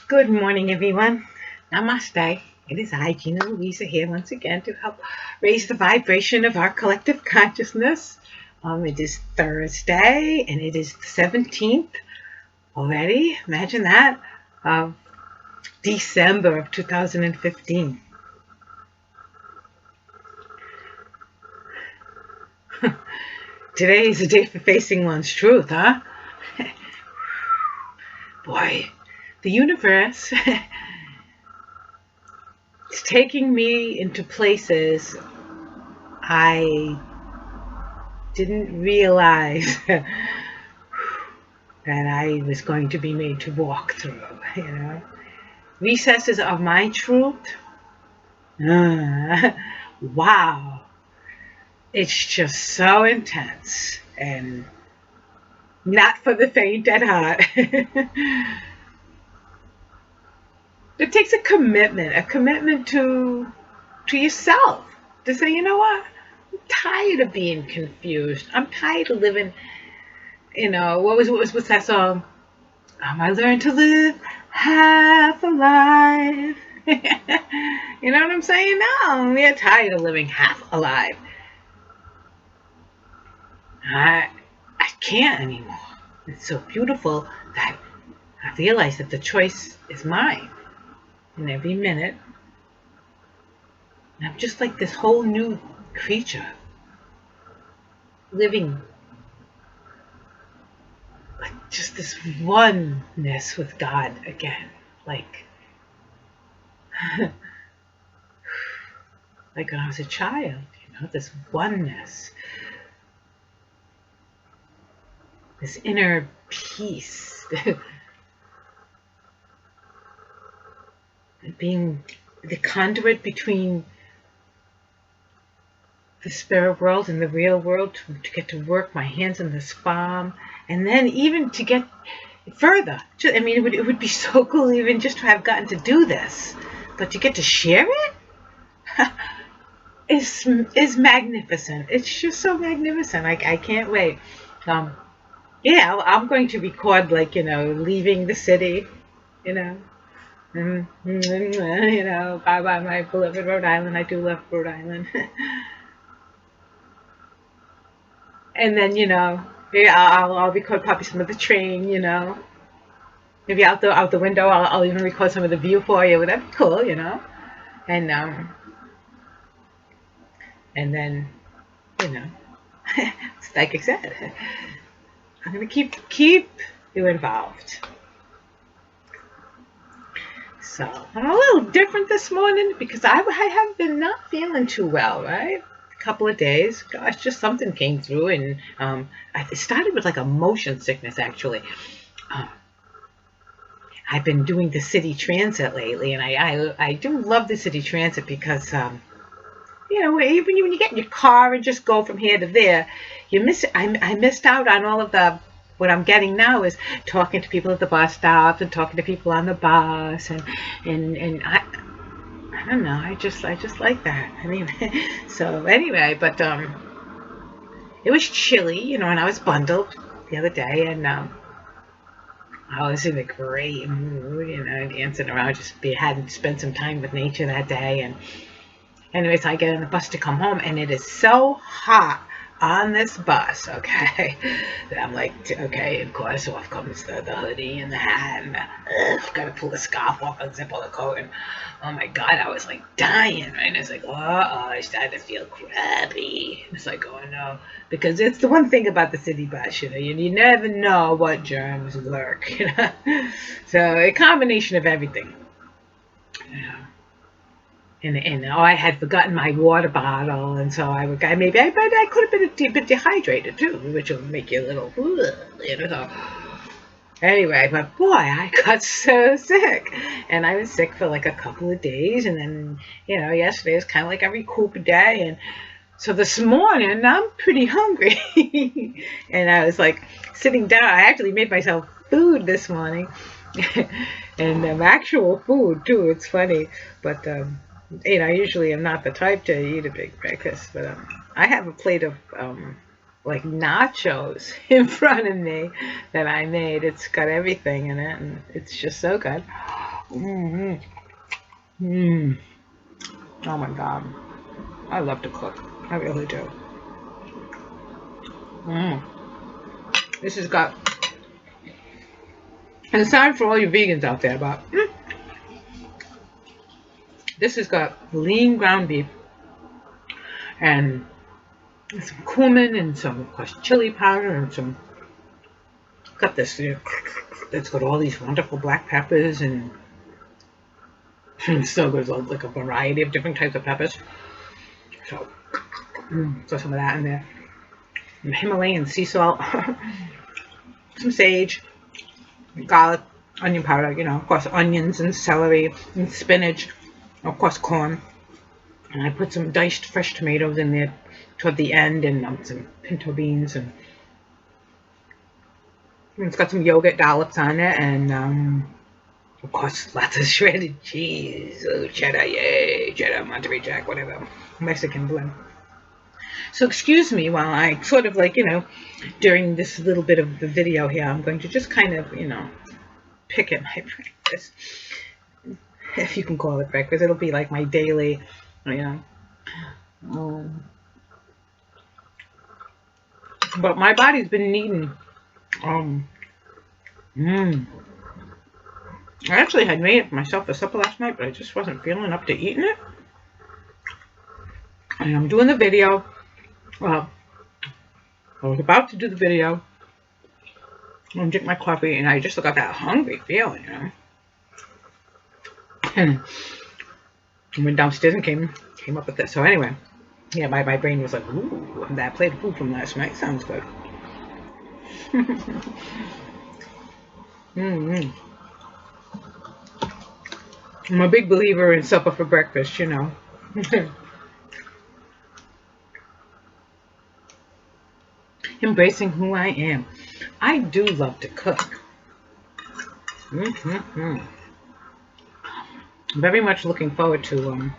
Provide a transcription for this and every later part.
Good morning, everyone. Namaste. It is I, Gina Louisa, here once again to help raise the vibration of our collective consciousness. It is Thursday, and it is the 17th already. Imagine that, of December of 2015. Today is the day for facing one's truth, huh? Boy, the universe is taking me into places I didn't realize that I was going to be made to walk through, Recesses of my truth. Wow. It's just so intense and not for the faint at heart. It takes a commitment to yourself, to say, you know what? I'm tired of being confused. I'm tired of living, what's that song? I learned to live half alive. You know what I'm saying? No, we're tired of living half alive. I can't anymore. It's so beautiful that I realize that the choice is mine. And every minute, I'm just like this whole new creature, living like just this oneness with God again. Like when I was a child, this oneness, this inner peace, being the conduit between the spirit world and the real world, to get to work my hands in this farm, and then even to get further. It would be so cool even just to have gotten to do this, but to get to share it is magnificent. It's just so magnificent. I can't wait. I'm going to record, leaving the city, bye bye my beloved Rhode Island. I do love Rhode Island. And then, I'll record probably some of the train, maybe out the window. I'll even record some of the view for you. That'd be cool, and then, like I said, I'm gonna keep you involved. So I'm a little different this morning because I have been not feeling too well, right? A couple of days. Gosh, just something came through, and it started with like a motion sickness, actually. I've been doing the city transit lately, and I do love the city transit because even when you get in your car and just go from here to there, I missed out on all of the. What I'm getting now is talking to people at the bus stops and talking to people on the bus, and I don't know. I just like that. So anyway, but it was chilly, and I was bundled the other day, and I was in a great mood, dancing around. Hadn't spent some time with nature that day, and anyways, I get on the bus to come home, and it is so hot on this bus, okay, that I'm like, okay, of course, off comes the hoodie and the hat, and gotta pull the scarf off and zip all the coat, and oh my God, I was like dying, right? And it's like, I started to feel crappy. It's like, oh no, because it's the one thing about the city bus, you never know what germs lurk, So a combination of everything, And I had forgotten my water bottle, and so I could have been a bit dehydrated too, which will make you a little, So anyway, but boy, I got so sick, and I was sick for like a couple of days, and then yesterday was kind of like a recoup day, and so this morning I'm pretty hungry, and I was like sitting down. I actually made myself food this morning, and actual food too. It's funny, but. Usually I'm not the type to eat a big breakfast, but I have a plate of like nachos in front of me that I made. It's got everything in it, and it's just so good. Mm, mm. Oh my God. I love to cook. I really do. Mm. This has got, and sorry for all you vegans out there, but this has got lean ground beef and some cumin and some, of course, chili powder and some, got this, it's got all these wonderful black peppers and so there's like a variety of different types of peppers. So, throw some of that in there. Some Himalayan sea salt, some sage, garlic, onion powder, of course, onions and celery and spinach, of course, corn. And I put some diced fresh tomatoes in there toward the end and some pinto beans. And it's got some yogurt dollops on it and, of course, lots of shredded cheese. Oh, cheddar, yay, cheddar, Monterey Jack, whatever, Mexican blend. So excuse me while I sort of during this little bit of the video here, I'm going to just kind of, pick at my breakfast. If you can call it breakfast, it'll be like my daily, but my body's been needing, I actually had made it for myself for supper last night, but I just wasn't feeling up to eating it. And I'm doing the video. Well, I was about to do the video. I'm drinking my coffee, and I just got that hungry feeling, And I went downstairs and came up with this. So anyway, yeah, my brain was like, ooh, that plate of food from last night sounds good. I'm a big believer in supper for breakfast, Embracing who I am. I do love to cook. I'm very much looking forward to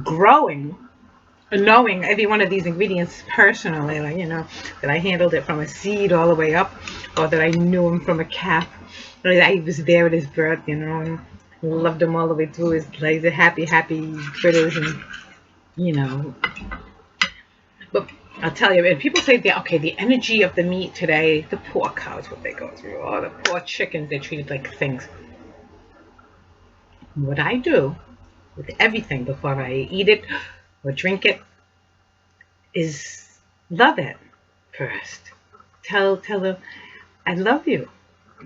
growing, knowing every one of these ingredients personally, that I handled it from a seed all the way up, or that I knew him from a calf, or that I was there at his birth, and loved him all the way through his life, the happy critters, and But I'll tell you, and people say the energy of the meat today, the poor cows, what they go through, all the poor chickens, they're treated like things. What I do with everything before I eat it or drink it is love it first. Tell them, I love you.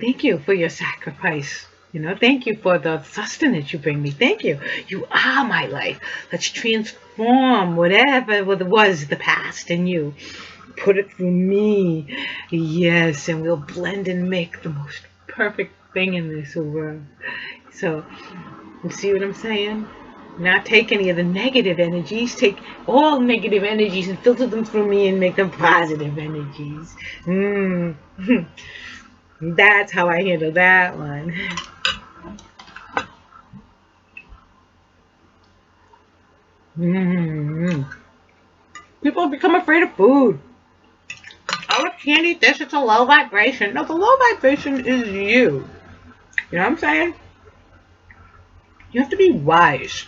Thank you for your sacrifice. Thank you for the sustenance you bring me. Thank you. You are my life. Let's transform whatever was the past in you. Put it through me. Yes, and we'll blend and make the most perfect thing in this world. So, you see what I'm saying? Not take any of the negative energies. Take all negative energies and filter them through me and make them positive energies. That's how I handle that one. People become afraid of food. Oh, I can't eat this. It's a low vibration. No, the low vibration is you. You know what I'm saying? You have to be wise.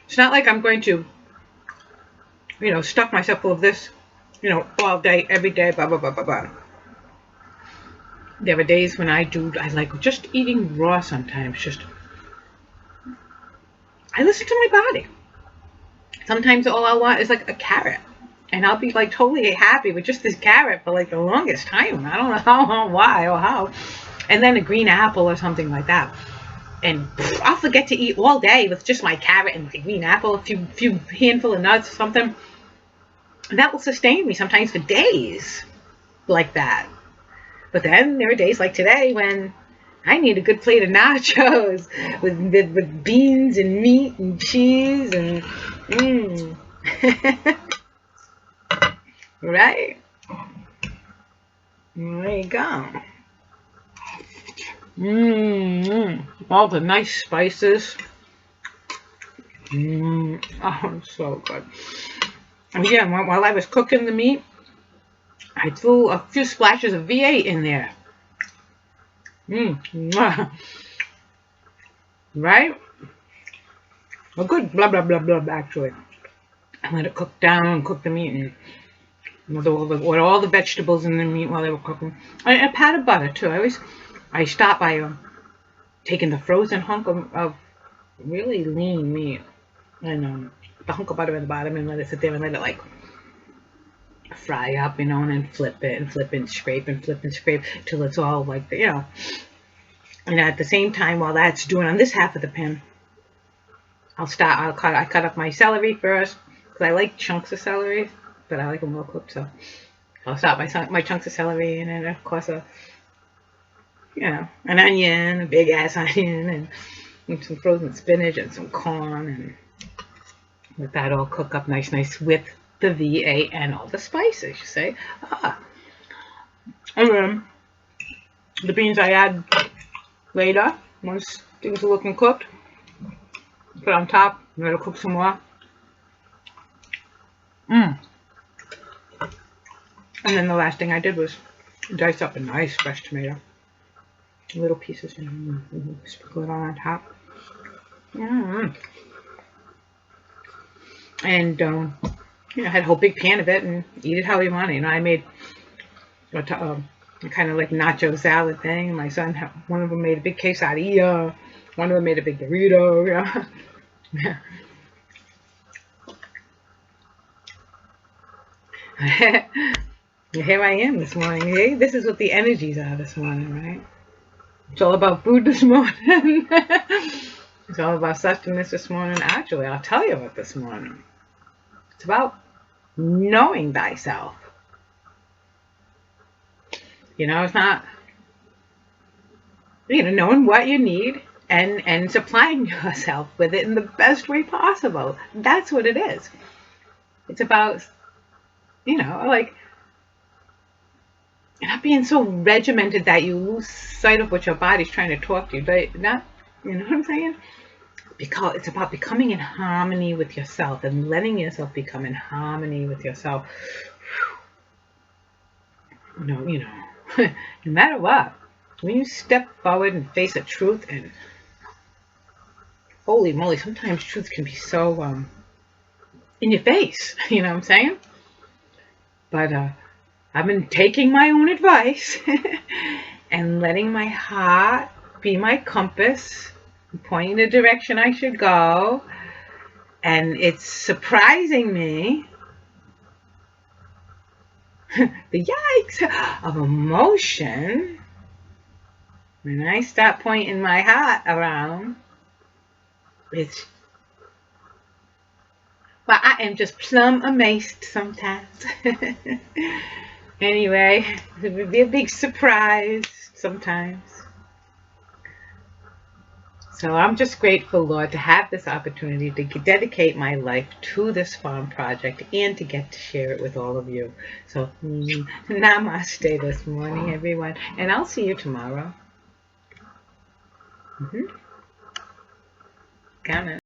It's not like I'm going to, stuff myself full of this, all day, every day, blah, blah, blah, blah, blah. There are days when I like just eating raw sometimes. I listen to my body. Sometimes all I want is like a carrot. And I'll be like totally happy with just this carrot for like the longest time. I don't know how, why, or how. And then a green apple or something like that. And I'll forget to eat all day with just my carrot and my green apple, a few handful of nuts or something. And that will sustain me sometimes for days like that. But then there are days like today when I need a good plate of nachos with beans and meat and cheese and right? There you go. All the nice spices. Oh, so good. And yeah, while I was cooking the meat, I threw a few splashes of V8 in there. right? A good blah, blah, blah, blah, actually. I let it cook down and cook the meat and with all the vegetables in the meat while they were cooking. A pat of butter, too. I start by taking the frozen hunk of really lean meat and the hunk of butter at the bottom and let it sit there and let it like fry up, and then flip it and flip and scrape and flip and scrape till it's all like, And at the same time, while that's doing on this half of the pan, I cut up my celery first because I like chunks of celery, but I like them well cooked, so I'll start my chunks of celery and then of course an onion, a big ass onion, and some frozen spinach and some corn, and let that all cook up nice with the VA and all the spices, you say. And then the beans I add later, once things are looking cooked, put on top, let it cook some more. And then the last thing I did was dice up a nice fresh tomato. Little pieces, sprinkle it on top. And I had a whole big pan of it and eat it how you want it. I made a kind of like nacho salad thing. My son, one of them made a big quesadilla. One of them made a big burrito. Here I am this morning. Hey, this is what the energies are this morning, right? It's all about food this morning. It's all about sustenance this morning. Actually, I'll tell you what this morning. It's about knowing thyself. It's not, knowing what you need and supplying yourself with it in the best way possible. That's what it is. It's about, like, not being so regimented that you lose sight of what your body's trying to talk to you. But not, you know what I'm saying? Because it's about becoming in harmony with yourself and letting yourself become in harmony with yourself. No matter what, when you step forward and face a truth, and holy moly, sometimes truth can be so in your face. You know what I'm saying? But I've been taking my own advice and letting my heart be my compass, pointing the direction I should go. And it's surprising me the yikes of emotion when I start pointing my heart around. I am just plumb amazed sometimes. Anyway, it would be a big surprise sometimes. So I'm just grateful, Lord, to have this opportunity to dedicate my life to this farm project and to get to share it with all of you. So namaste this morning, everyone. And I'll see you tomorrow. Comment.